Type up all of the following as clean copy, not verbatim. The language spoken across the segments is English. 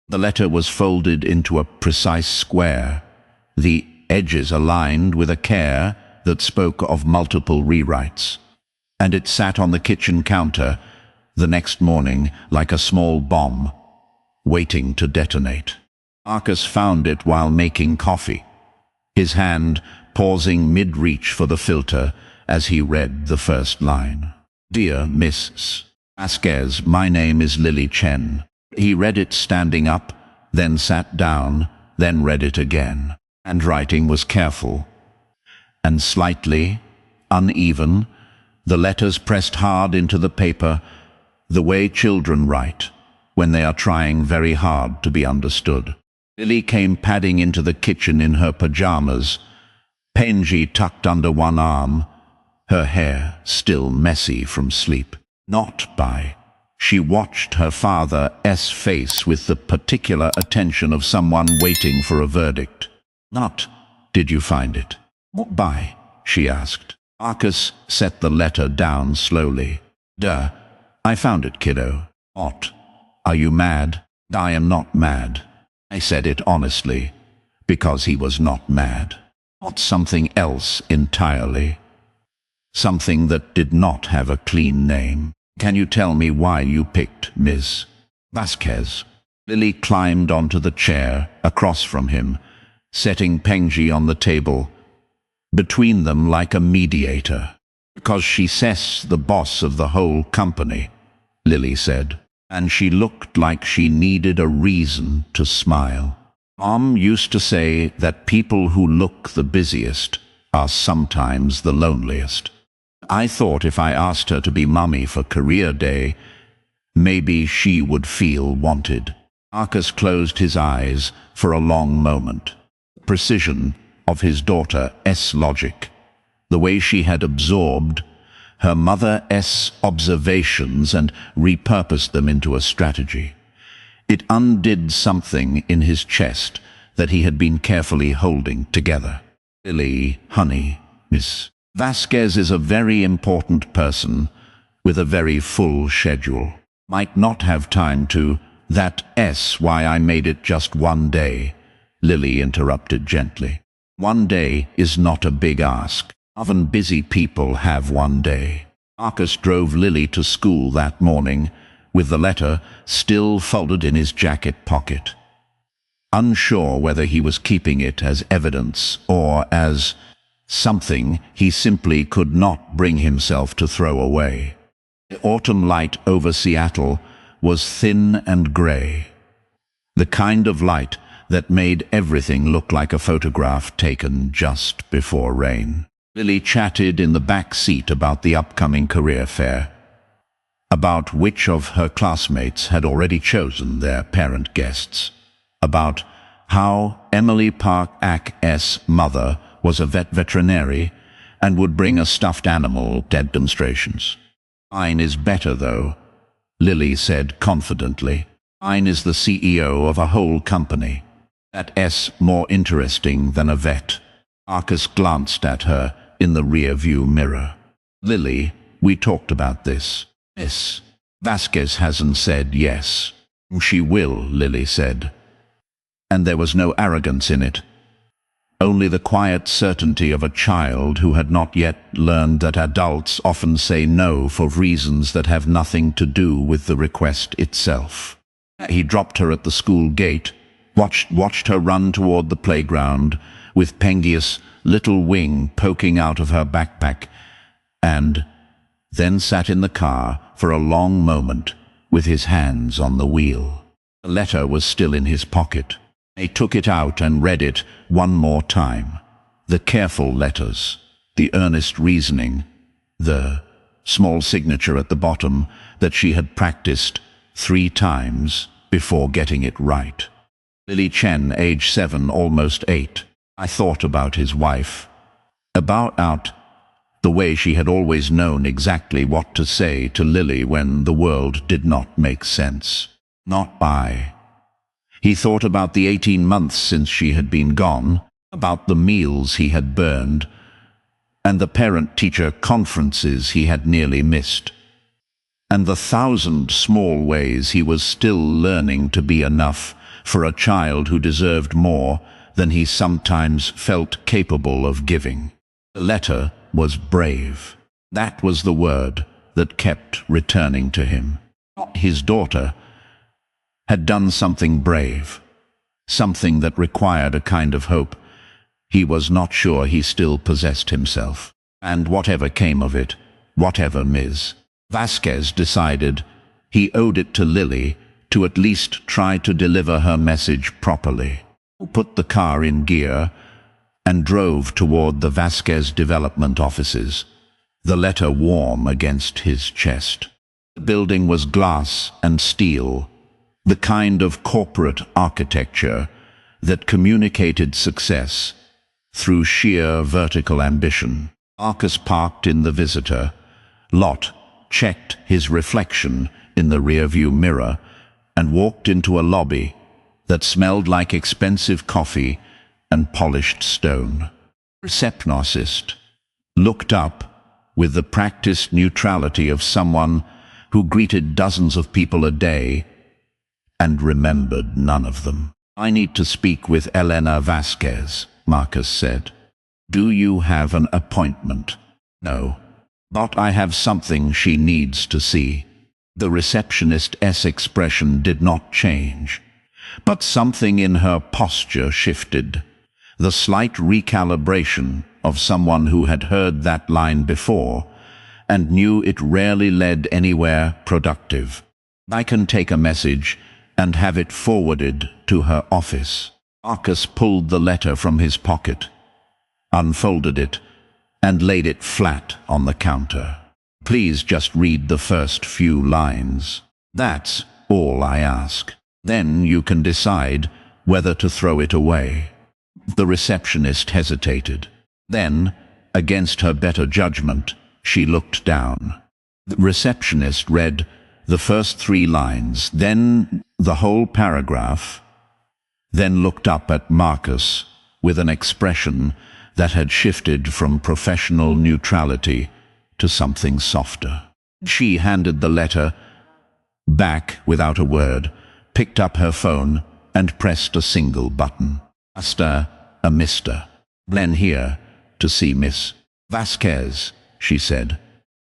The letter was folded into a precise square, the edges aligned with a care that spoke of multiple rewrites, and it sat on the kitchen counter the next morning like a small bomb, waiting to detonate. Marcus found it while making coffee, his hand pausing mid-reach for the filter as he read the first line. "Dear Miss Vasquez, my name is Chen." He read it standing up, then sat down, then read it again. Handwriting was careful and slightly uneven, the letters pressed hard into the paper, the way children write when they are trying very hard to be understood. Lily came padding into the kitchen in her pajamas, Penji tucked under one arm, her hair still messy from sleep. Not by. She watched her father's face with the particular attention of someone waiting for a verdict. Not, "Did you find it?" "What by?" she asked. Marcus set the letter down slowly. "Duh, I found it, kiddo." "What? Are you mad?" "I am not mad." I said it honestly, because he was not mad. Not something else entirely. Something that did not have a clean name. "Can you tell me why you picked Ms. Vasquez?" Lily climbed onto the chair across from him, setting Penji on the table between them like a mediator. "Because she's the boss of the whole company," Lily said, and she looked like she needed a reason to smile. "Mom used to say that people who look the busiest are sometimes the loneliest. I thought if I asked her to be mummy for career day, maybe she would feel wanted." Marcus closed his eyes for a long moment. The precision of his daughter's logic, the way she had absorbed her mother's observations and repurposed them into a strategy. It undid something in his chest that he had been carefully holding together. "Lily, honey, Miss Vasquez is a very important person with a very full schedule. Might not have time to. That's why I made it just one day," Lily interrupted gently. "One day is not a big ask. Often busy people have one day." Marcus drove Lily to school that morning, with the letter still folded in his jacket pocket, unsure whether he was keeping it as evidence or as something he simply could not bring himself to throw away. The autumn light over Seattle was thin and grey, the kind of light that made everything look like a photograph taken just before rain. Lily chatted in the back seat about the upcoming career fair, about which of her classmates had already chosen their parent guests, about how Emily Park's mother was a veterinary and would bring a stuffed animal dead demonstrations. "Mine is better, though," Lily said confidently. "Mine is the CEO of a whole company. That's more interesting than a vet." Marcus glanced at her in the rear-view mirror. "Lily, we talked about this. Miss Vasquez hasn't said yes." "She will," Lily said. And there was no arrogance in it. Only the quiet certainty of a child who had not yet learned that adults often say no for reasons that have nothing to do with the request itself. He dropped her at the school gate, watched her run toward the playground, with Pengi's little wing poking out of her backpack, and then sat in the car for a long moment with his hands on the wheel. The letter was still in his pocket. He took it out and read it one more time. The careful letters, the earnest reasoning, the small signature at the bottom that she had practiced 3 times before getting it right. Lily Chen, age 7, almost 8. I thought about his wife, about the way she had always known exactly what to say to Lily when the world did not make sense. Not by. He thought about the 18 months since she had been gone, about the meals he had burned, and the parent-teacher conferences he had nearly missed, and the 1,000 small ways he was still learning to be enough for a child who deserved more than he sometimes felt capable of giving. The letter was brave. That was the word that kept returning to him. His daughter had done something brave, something that required a kind of hope. He was not sure he still possessed himself. And whatever came of it, whatever Ms. Vasquez decided, he owed it to Lily to at least try to deliver her message properly. Put the car in gear and drove toward the Vasquez development offices, the letter warm against his chest. The building was glass and steel, the kind of corporate architecture that communicated success through sheer vertical ambition. Marcus parked in the visitor lot, checked his reflection in the rearview mirror, and walked into a lobby that smelled like expensive coffee and polished stone. The receptionist looked up with the practiced neutrality of someone who greeted dozens of people a day and remembered none of them. "I need to speak with Elena Vasquez," Marcus said. "Do you have an appointment?" "No, but I have something she needs to see." The receptionist's expression did not change, but something in her posture shifted, the slight recalibration of someone who had heard that line before and knew it rarely led anywhere productive. "I can take a message and have it forwarded to her office." Marcus pulled the letter from his pocket, unfolded it, and laid it flat on the counter. "Please just read the first few lines. That's all I ask. Then you can decide whether to throw it away." The receptionist hesitated. Then, against her better judgment, she looked down. The receptionist read the first 3 lines, then the whole paragraph, then looked up at Marcus with an expression that had shifted from professional neutrality to something softer. She handed the letter back without a word, picked up her phone, and pressed a single button. A Mr. Glenn here to see Miss Vasquez," she said.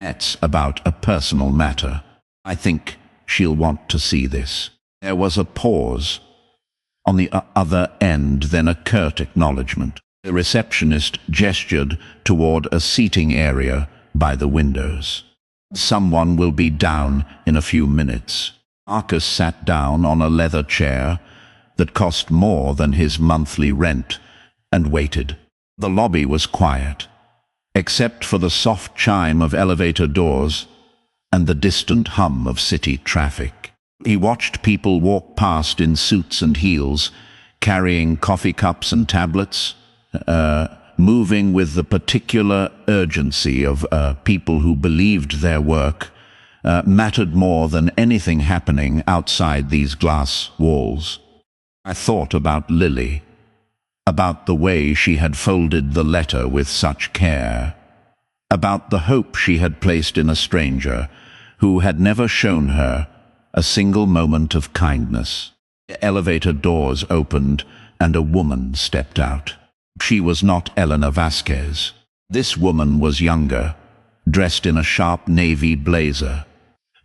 "It's about a personal matter. I think she'll want to see this." There was a pause on the other end, then a curt acknowledgement. The receptionist gestured toward a seating area by the windows. "Someone will be down in a few minutes." Marcus sat down on a leather chair that cost more than his monthly rent and waited. The lobby was quiet, except for the soft chime of elevator doors and the distant hum of city traffic. He watched people walk past in suits and heels, carrying coffee cups and tablets, moving with the particular urgency of people who believed their work mattered more than anything happening outside these glass walls. I thought about Lily, about the way she had folded the letter with such care, about the hope she had placed in a stranger who had never shown her a single moment of kindness. The elevator doors opened and a woman stepped out. She was not Elena Vasquez. This woman was younger, dressed in a sharp navy blazer,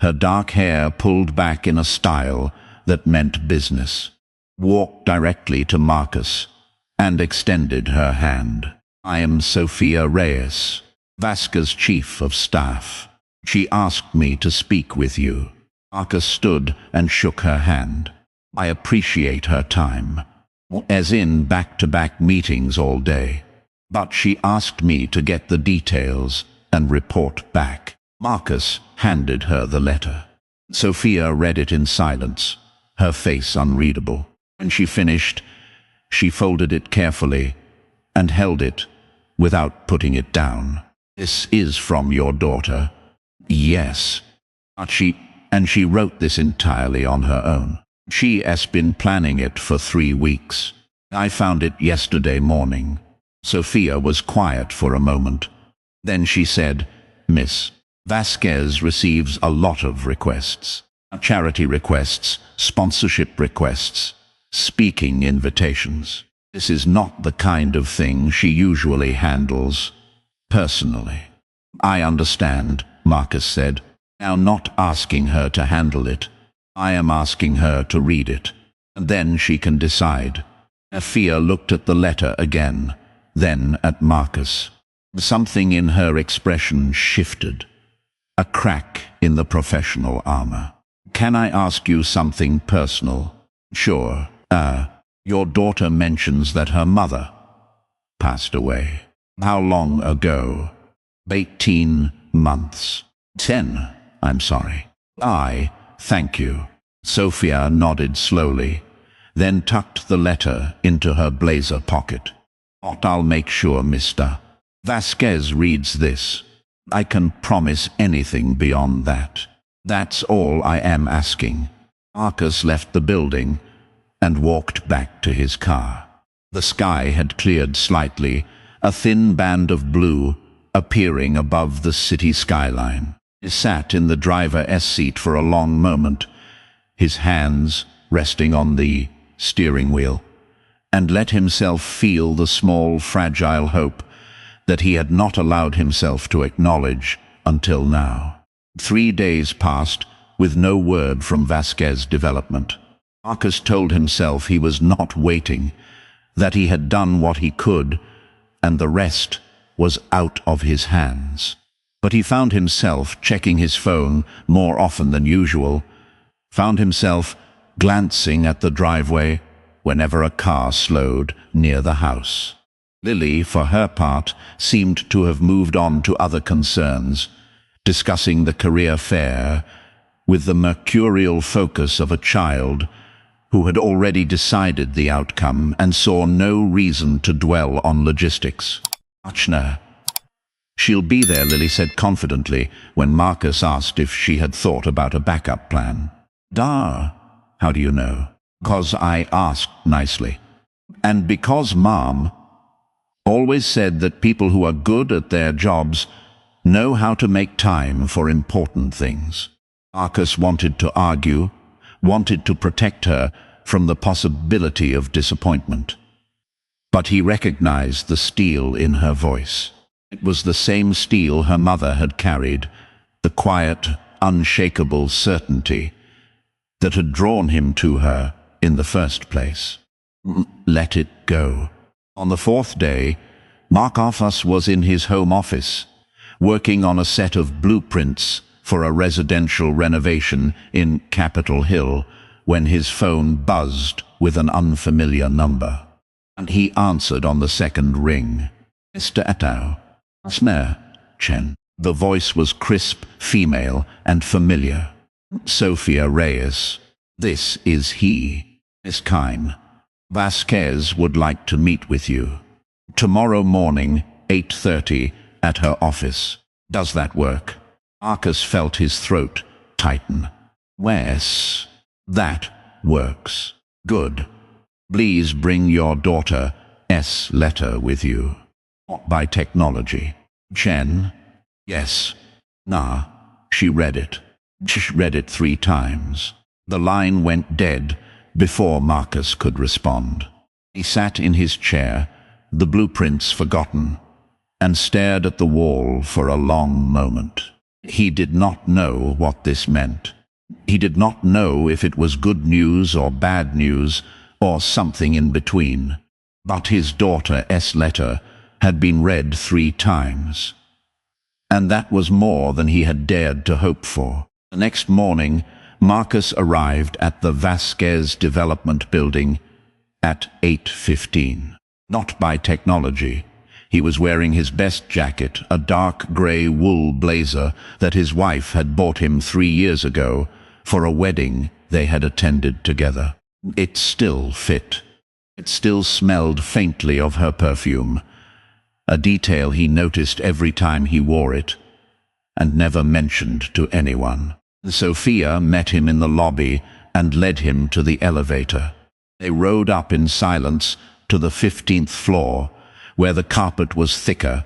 her dark hair pulled back in a style that meant business. Walked directly to Marcus and extended her hand. "I am Sofia Reyes, Vasquez chief of staff. She asked me to speak with you." Marcus stood and shook her hand. "I appreciate her time, as in back-to-back meetings all day. But she asked me to get the details and report back." Marcus handed her the letter. Sophia read it in silence, her face unreadable. When she finished, she folded it carefully and held it without putting it down. "This is from your daughter?" "Yes." And she wrote this entirely on her own. "She has been planning it for 3 weeks. I found it yesterday morning." Sophia was quiet for a moment. Then she said, "Miss Vasquez receives a lot of requests. Charity requests, sponsorship requests, speaking invitations. This is not the kind of thing she usually handles personally. I understand, Marcus said, now not asking her to handle it. I am asking her to read it, and then she can decide. Afia looked at the letter again, then at Marcus. Something in her expression shifted. A crack in the professional armor. Can I ask you something personal? Sure. Your daughter mentions that her mother passed away. How long ago? 18 months. 10, I'm sorry. Thank you. Sophia nodded slowly, then tucked the letter into her blazer pocket. I'll make sure Mr. Vasquez reads this. I can promise anything beyond that. That's all I am asking. Marcus left the building and walked back to his car. The sky had cleared slightly, a thin band of blue appearing above the city skyline. He sat in the driver's seat for a long moment, his hands resting on the steering wheel, and let himself feel the small, fragile hope that he had not allowed himself to acknowledge until now. 3 days passed with no word from Vasquez development. Marcus told himself he was not waiting, that he had done what he could, and the rest was out of his hands. But he found himself checking his phone more often than usual, found himself glancing at the driveway whenever a car slowed near the house. Lily, for her part, seemed to have moved on to other concerns, discussing the career fair with the mercurial focus of a child who had already decided the outcome and saw no reason to dwell on logistics. She'll be there, Lily said confidently when Marcus asked if she had thought about a backup plan. How do you know? Because I asked nicely. And because Mom always said that people who are good at their jobs know how to make time for important things. Marcus wanted to argue, wanted to protect her from the possibility of disappointment. But he recognized the steel in her voice. It was the same steel her mother had carried, the quiet, unshakable certainty that had drawn him to her in the first place. Let it go. On the 4th day, Marcus was in his home office, working on a set of blueprints for a residential renovation in Capitol Hill, when his phone buzzed with an unfamiliar number. And he answered on the second ring. Mr. Atao. Chen. The voice was crisp, female, and familiar. Sophia Reyes. This is he. Miss Kine. Vasquez would like to meet with you. Tomorrow morning, 8:30, at her office. Does that work? Marcus felt his throat tighten. Yes, that works. Good. Please bring your daughter's letter with you. Not by technology. Chen? Yes. She read it. She read it 3 times. The line went dead before Marcus could respond. He sat in his chair, the blueprints forgotten, and stared at the wall for a long moment. He did not know what this meant. He did not know if it was good news or bad news, or something in between. But his daughter's letter had been read 3 times. And that was more than he had dared to hope for. The next morning, Marcus arrived at the Vasquez Development Building at 8:15. Not by technology. He was wearing his best jacket, a dark grey wool blazer that his wife had bought him 3 years ago for a wedding they had attended together. It still fit. It still smelled faintly of her perfume, a detail he noticed every time he wore it, and never mentioned to anyone. Sophia met him in the lobby and led him to the elevator. They rode up in silence to the 15th floor, where the carpet was thicker,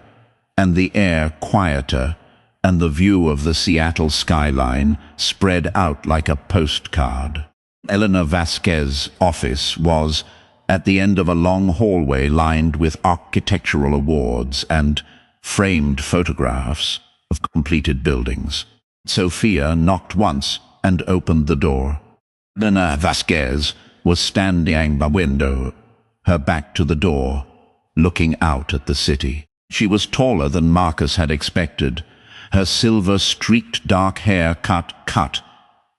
and the air quieter, and the view of the Seattle skyline spread out like a postcard. Elena Vasquez's office was at the end of a long hallway lined with architectural awards and framed photographs of completed buildings. Sophia knocked once and opened the door. Elena Vasquez was standing by the window, her back to the door, looking out at the city. She was taller than Marcus had expected, her silver-streaked dark hair cut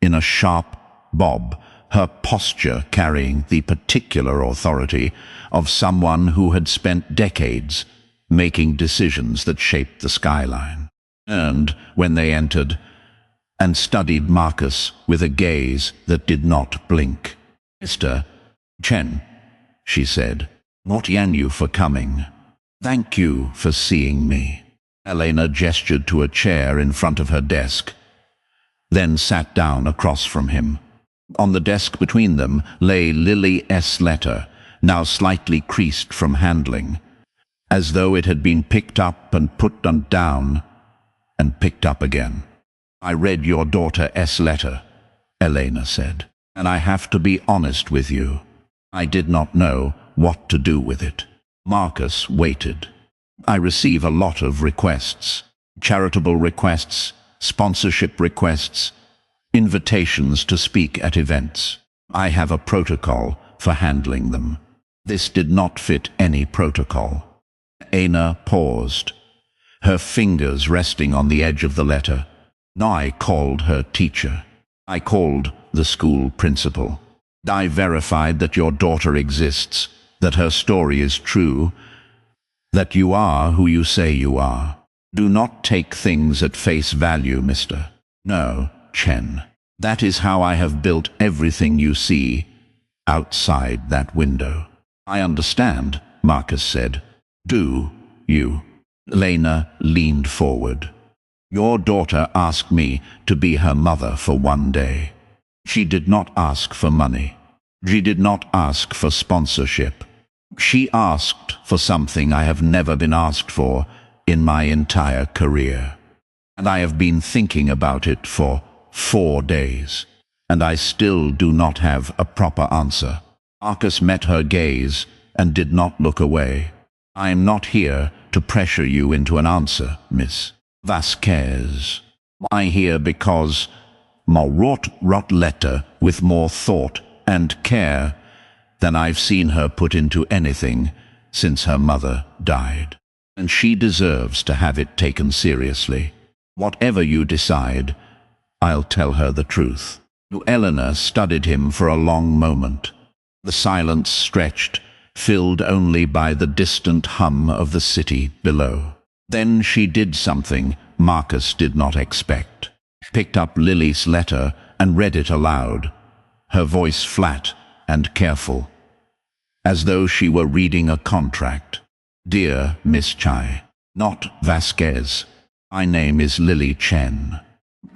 in a sharp bob, her posture carrying the particular authority of someone who had spent decades making decisions that shaped the skyline. And when they entered, and studied Marcus with a gaze that did not blink. "Mr. Chen," she said, "not you for coming. Thank you for seeing me." Elena gestured to a chair in front of her desk, then sat down across from him. On the desk between them lay Lily's letter, now slightly creased from handling, as though it had been picked up and put down and picked up again. "I read your daughter's letter," Elena said, "and I have to be honest with you. I did not know what to do with it." Marcus waited. "I receive a lot of requests, charitable requests, sponsorship requests, invitations to speak at events. I have a protocol for handling them. This did not fit any protocol." Elena paused, her fingers resting on the edge of the letter. "I called her teacher. I called the school principal. I verified that your daughter exists, that her story is true, that you are who you say you are. Do not take things at face value, Mr. No, Chen. That is how I have built everything you see outside that window." "I understand," Marcus said. "Do you?" Elena leaned forward. "Your daughter asked me to be her mother for one day. She did not ask for money. She did not ask for sponsorship. She asked for something I have never been asked for in my entire career. And I have been thinking about it for 4 days, and I still do not have a proper answer." Marcus met her gaze and did not look away. "I am not here to pressure you into an answer, Miss Vasquez. I here because my wrote letter with more thought and care than I've seen her put into anything since her mother died. And she deserves to have it taken seriously. Whatever you decide, I'll tell her the truth." Elena studied him for a long moment. The silence stretched, filled only by the distant hum of the city below. Then she did something Marcus did not expect. Picked up Lily's letter and read it aloud, her voice flat and careful, as though she were reading a contract. "Dear Miss Chai, not Vasquez. My name is Lily Chen.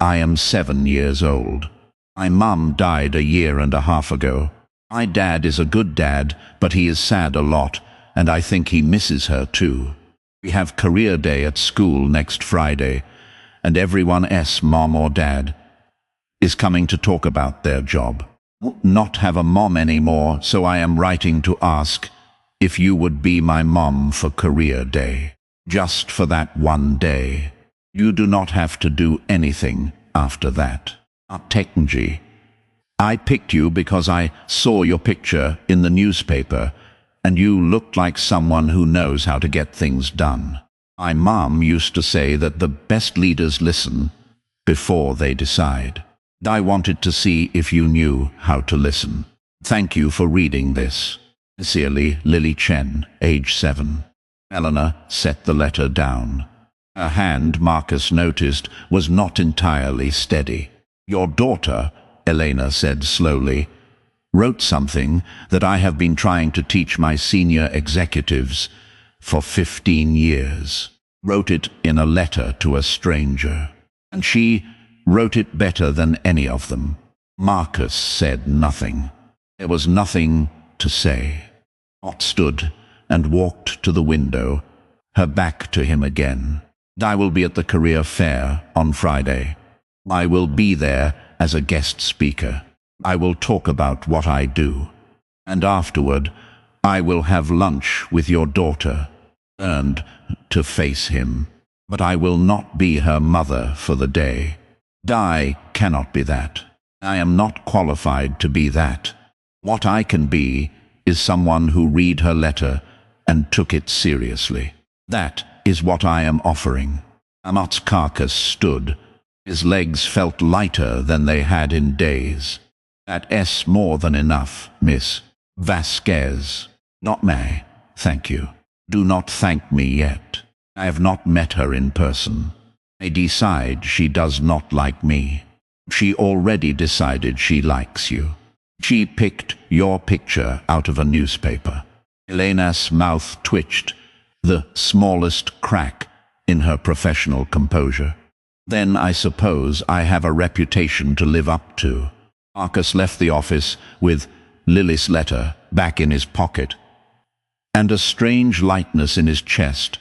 I am 7 years old. My mum died a year and a half ago. My dad is a good dad, but he is sad a lot, and I think he misses her too. We have career day at school next Friday, and everyone's mom or dad is coming to talk about their job. Not have a mom anymore, so I am writing to ask if you would be my mom for career day. Just for that one day. You do not have to do anything after that. Technology. I picked you because I saw your picture in the newspaper, and you looked like someone who knows how to get things done. My mom used to say that the best leaders listen before they decide. I wanted to see if you knew how to listen. Thank you for reading this. Sincerely, Lily Chen, age 7. Elena set the letter down. Her hand, Marcus noticed, was not entirely steady. Your daughter, Elena said slowly, wrote something that I have been trying to teach my senior executives for 15 years. Wrote it in a letter to a stranger. And she wrote it better than any of them. Marcus said nothing. There was nothing to say. Ott stood and walked to the window, her back to him again. I will be at the career fair on Friday. I will be there as a guest speaker. I will talk about what I do. And afterward, I will have lunch with your daughter, earned to face him. But I will not be her mother for the day. I cannot be that. I am not qualified to be that. What I can be is someone who read her letter and took it seriously. That is what I am offering. Amat's carcass stood. His legs felt lighter than they had in days. That's more than enough, Miss Vasquez. Not me, thank you. Do not thank me yet. I have not met her in person. I decide she does not like me. She already decided she likes you. She picked your picture out of a newspaper. Elena's mouth twitched, the smallest crack in her professional composure. Then I suppose I have a reputation to live up to. Marcus left the office with Lily's letter back in his pocket, and a strange lightness in his chest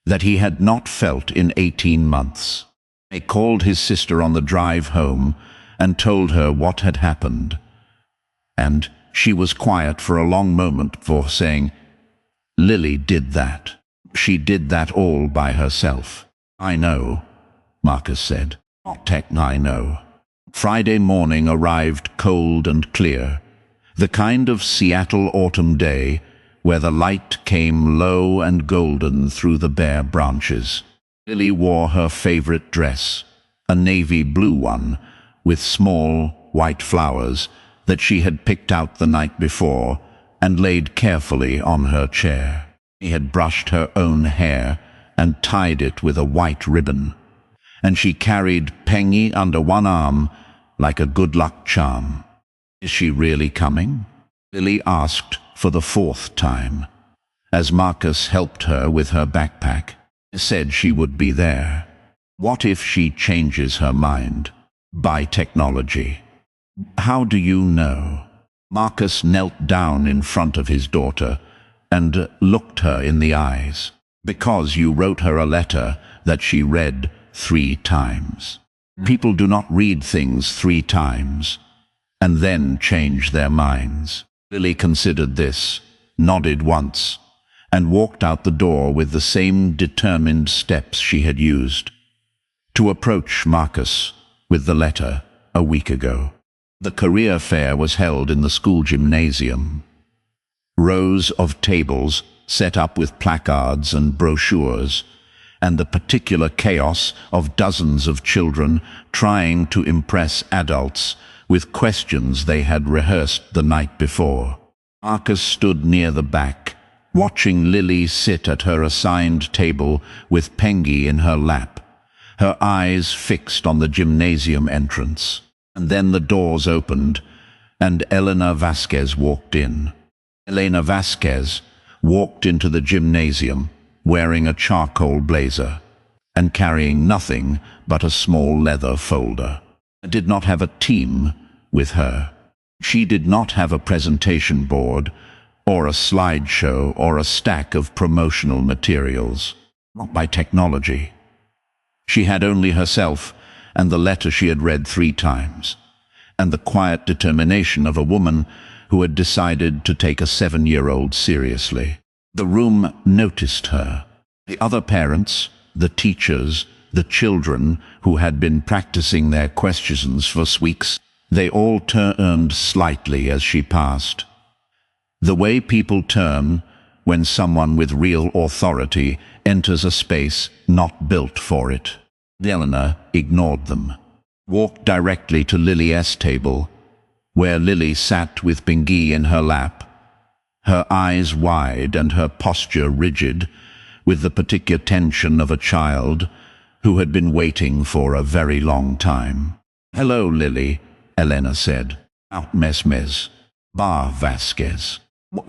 that he had not felt in 18 months. He called his sister on the drive home and told her what had happened. And she was quiet for a long moment before saying, "Lily did that. She did that all by herself." "I know," Marcus said. "Not I know." Friday morning arrived cold and clear, the kind of Seattle autumn day where the light came low and golden through the bare branches. Lily wore her favorite dress, a navy blue one with small white flowers that she had picked out the night before and laid carefully on her chair. She had brushed her own hair and tied it with a white ribbon, and she carried Pengy under one arm like a good luck charm. "Is she really coming?" Lily asked for the 4th time, as Marcus helped her with her backpack. He said she would be there. What if she changes her mind? By technology. "How do you know?" Marcus knelt down in front of his daughter and looked her in the eyes. "Because you wrote her a letter that she read 3 times. People do not read things 3 times and then change their minds." Lily considered this, nodded once, and walked out the door with the same determined steps she had used to approach Marcus with the letter a week ago. The career fair was held in the school gymnasium. Rows of tables set up with placards and brochures, and the particular chaos of dozens of children trying to impress adults with questions they had rehearsed the night before. Marcus stood near the back, watching Lily sit at her assigned table with Pengy in her lap, her eyes fixed on the gymnasium entrance. And then the doors opened, and Elena Vasquez walked in. Elena Vasquez walked into the gymnasium wearing a charcoal blazer and carrying nothing but a small leather folder. I did not have a team with her. She did not have a presentation board or a slideshow or a stack of promotional materials. Not by technology. She had only herself and the letter she had read 3 times, and the quiet determination of a woman who had decided to take a 7-year-old seriously. The room noticed her. The other parents, the teachers, the children who had been practicing their questions for weeks, they all turned slightly as she passed. The way people turn when someone with real authority enters a space not built for it. Elena ignored them, walked directly to Lily's table, where Lily sat with Pengy in her lap, her eyes wide and her posture rigid, with the particular tension of a child who had been waiting for a very long time. "Hello, Lily," Elena said. "Out mes. Bar Vasquez.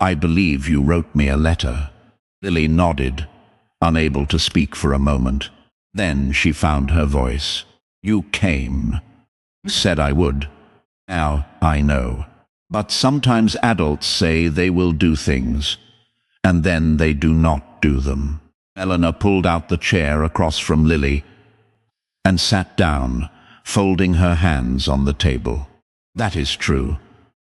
I believe you wrote me a letter." Lily nodded, unable to speak for a moment. Then she found her voice. "You came. Said I would. Now I know. But sometimes adults say they will do things, and then they do not do them." Elena pulled out the chair across from Lily and sat down, folding her hands on the table. That is true,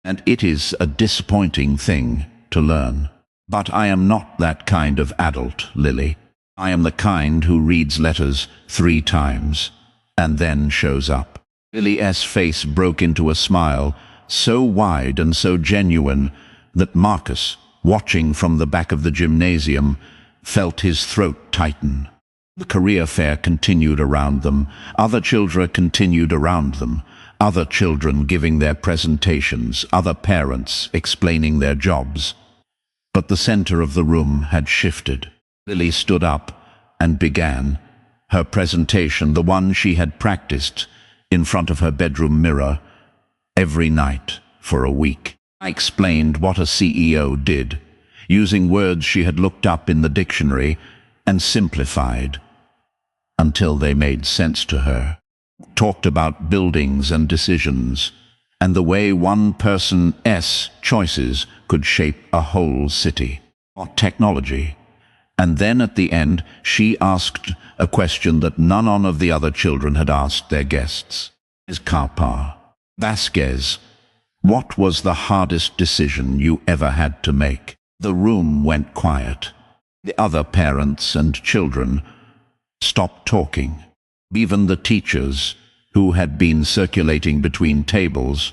and it is a disappointing thing to learn. But I am not that kind of adult, Lily. I am the kind who reads letters 3 times and then shows up. Lily's face broke into a smile, so wide and so genuine that Marcus, watching from the back of the gymnasium, felt his throat tighten. The career fair continued around them. Other children continued around them. Other children giving their presentations, other parents explaining their jobs. But the center of the room had shifted. Lily stood up and began her presentation, the one she had practiced in front of her bedroom mirror every night for a week. I explained what a CEO did, using words she had looked up in the dictionary and simplified until they made sense to her. Talked about buildings and decisions, and the way one person's choices could shape a whole city. Or technology. And then at the end, she asked a question that none of the other children had asked their guests. Ms. Vasquez, what was the hardest decision you ever had to make? The room went quiet. The other parents and children stopped talking. Even the teachers, who had been circulating between tables,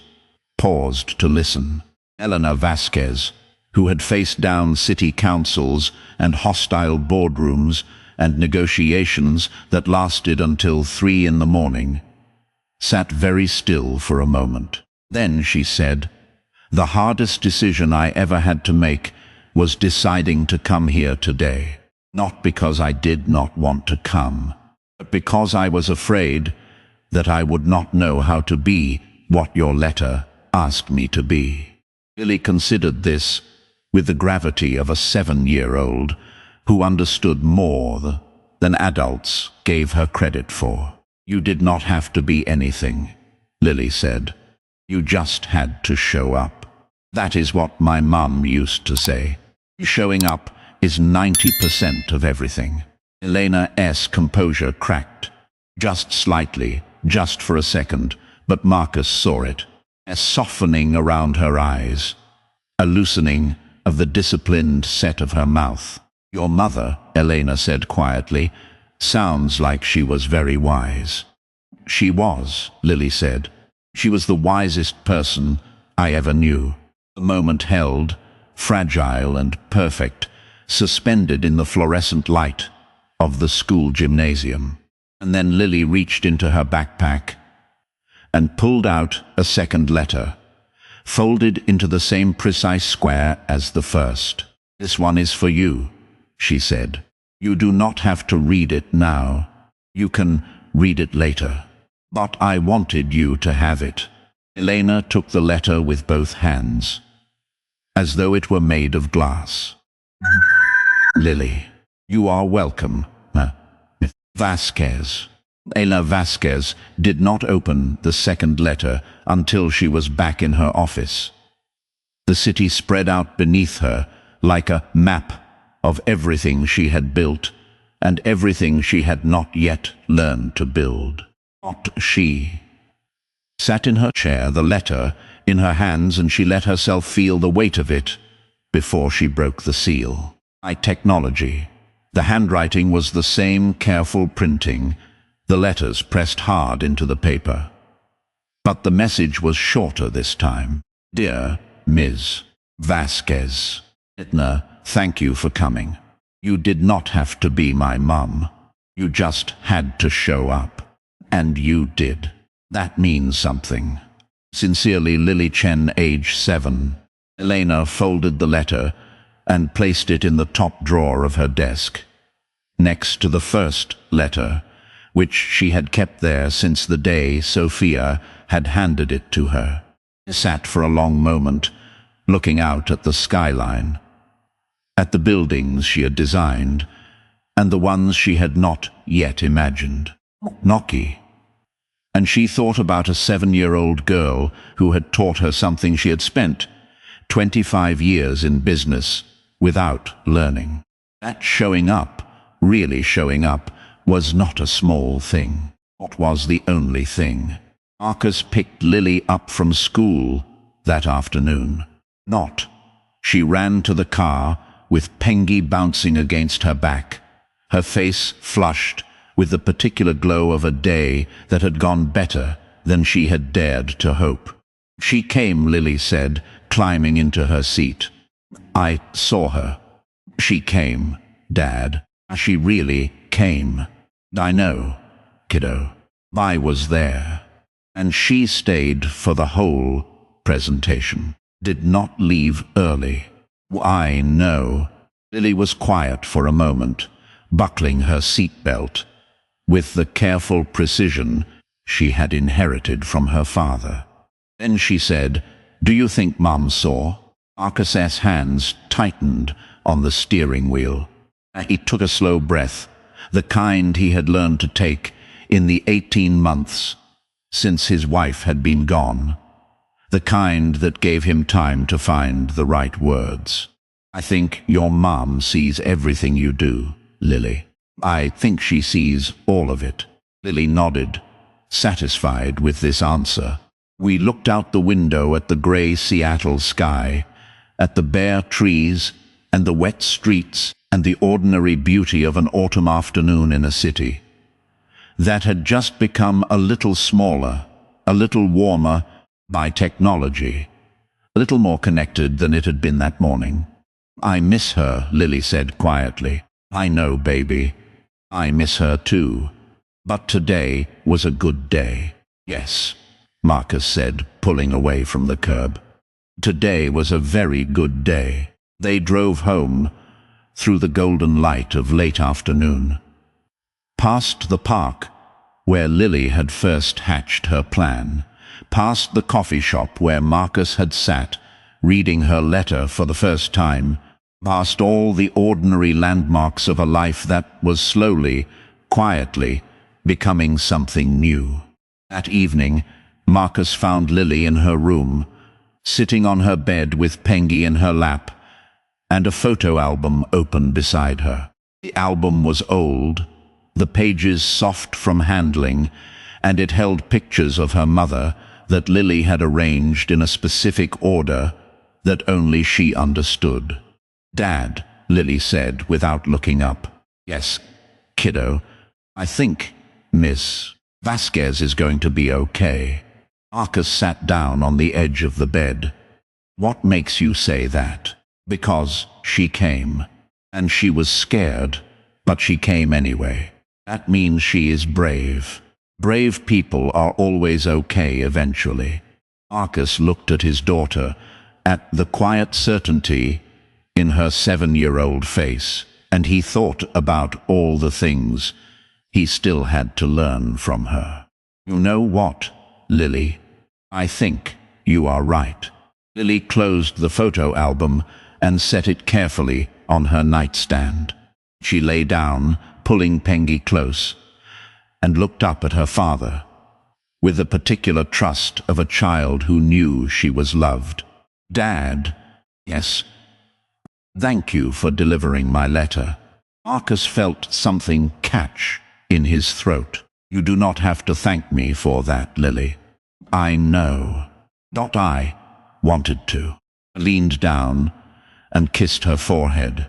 paused to listen. Elena Vasquez, who had faced down city councils and hostile boardrooms and negotiations that lasted until 3 in the morning, sat very still for a moment. Then she said, "The hardest decision I ever had to make was deciding to come here today. Not because I did not want to come, but because I was afraid that I would not know how to be what your letter asked me to be." Lily considered this with the gravity of a 7-year-old who understood more than adults gave her credit for. "You did not have to be anything," Lily said. "You just had to show up. That is what my mum used to say. Showing up is 90% of everything." Elena's composure cracked. Just slightly, just for a second, but Marcus saw it. A softening around her eyes, a loosening of the disciplined set of her mouth. "Your mother," Elena said quietly, "sounds like she was very wise." "She was," Lily said. "She was the wisest person I ever knew." The moment held, fragile and perfect, suspended in the fluorescent light of the school gymnasium. And then Lily reached into her backpack and pulled out a second letter, folded into the same precise square as the first. "This one is for you," she said. "You do not have to read it now. You can read it later. But I wanted you to have it." Elena took the letter with both hands, as though it were made of glass. "Lily, you are welcome, Vasquez." Elena Vasquez did not open the second letter until she was back in her office. The city spread out beneath her like a map of everything she had built and everything she had not yet learned to build. Not she. Sat in her chair, the letter in her hands, and she let herself feel the weight of it before she broke the seal. By technology, the handwriting was the same careful printing, the letters pressed hard into the paper. But the message was shorter this time. "Dear Ms. Vasquez, Edna, thank you for coming. You did not have to be my mum. You just had to show up. And you did. That means something. Sincerely, Lily Chen, age 7. Elena folded the letter and placed it in the top drawer of her desk, next to the first letter, which she had kept there since the day Sophia had handed it to her. She sat for a long moment, looking out at the skyline, at the buildings she had designed, and the ones she had not yet imagined. Noki. And she thought about a 7-year-old girl who had taught her something she had spent 25 years in business without learning. That showing up, really showing up, was not a small thing. What was the only thing? Marcus picked Lily up from school that afternoon. Not. She ran to the car, with Pengy bouncing against her back, her face flushed with the particular glow of a day that had gone better than she had dared to hope. She came, Lily said, climbing into her seat. I saw her. She came, Dad. She really came. I know, kiddo. I was there. And she stayed for the whole presentation. Did not leave early. I know. Lily was quiet for a moment, buckling her seatbelt, with the careful precision she had inherited from her father. Then she said, Do you think Mom saw? Marcus's hands tightened on the steering wheel. He took a slow breath, the kind he had learned to take in the 18 months since his wife had been gone, the kind that gave him time to find the right words. I think your mom sees everything you do, Lily. I think she sees all of it. Lily nodded, satisfied with this answer. We looked out the window at the gray Seattle sky, at the bare trees and the wet streets and the ordinary beauty of an autumn afternoon in a city that had just become a little smaller, a little warmer by technology, a little more connected than it had been that morning. I miss her, Lily said quietly. I know, baby. I miss her too. But today was a good day. Yes, Marcus said, pulling away from the curb. Today was a very good day. They drove home through the golden light of late afternoon, past the park where Lily had first hatched her plan, past the coffee shop where Marcus had sat, reading her letter for the first time, past all the ordinary landmarks of a life that was slowly, quietly, becoming something new. That evening, Marcus found Lily in her room, sitting on her bed with Pengy in her lap, and a photo album open beside her. The album was old, the pages soft from handling, and it held pictures of her mother that Lily had arranged in a specific order that only she understood. Dad, Lily said without looking up. Yes, kiddo, I think Miss Vasquez is going to be okay. Marcus sat down on the edge of the bed. What makes you say that? Because she came, and she was scared, but she came anyway. That means she is brave. Brave people are always okay eventually. Marcus looked at his daughter, at the quiet certainty in her 7-year-old face, and he thought about all the things he still had to learn from her. You know what, Lily? I think you are right. Lily closed the photo album and set it carefully on her nightstand. She lay down, pulling Pengy close, and looked up at her father, with the particular trust of a child who knew she was loved. Dad, yes, thank you for delivering my letter. Marcus felt something catch in his throat. You do not have to thank me for that, Lily. I know. Not I wanted to. I leaned down and kissed her forehead,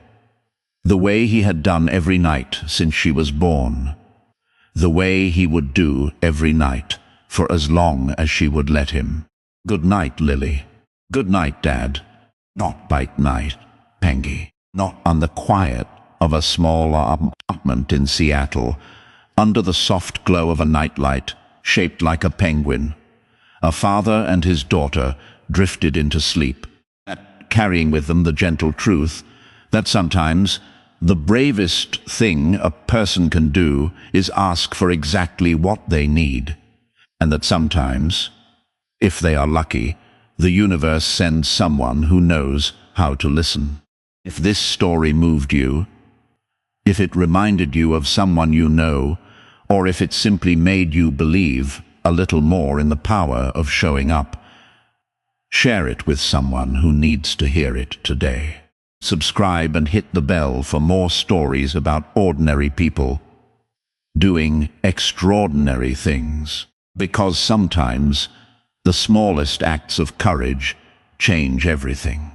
the way he had done every night since she was born, the way he would do every night for as long as she would let him. Good night, Lily. Good night, Dad. Not bite night, Pengy. Not on the quiet of a small apartment in Seattle, under the soft glow of a nightlight shaped like a penguin. A father and his daughter drifted into sleep, carrying with them the gentle truth that sometimes the bravest thing a person can do is ask for exactly what they need, and that sometimes, if they are lucky, the universe sends someone who knows how to listen. If this story moved you, if it reminded you of someone you know, or if it simply made you believe a little more in the power of showing up, share it with someone who needs to hear it today. Subscribe and hit the bell for more stories about ordinary people doing extraordinary things. Because sometimes the smallest acts of courage change everything.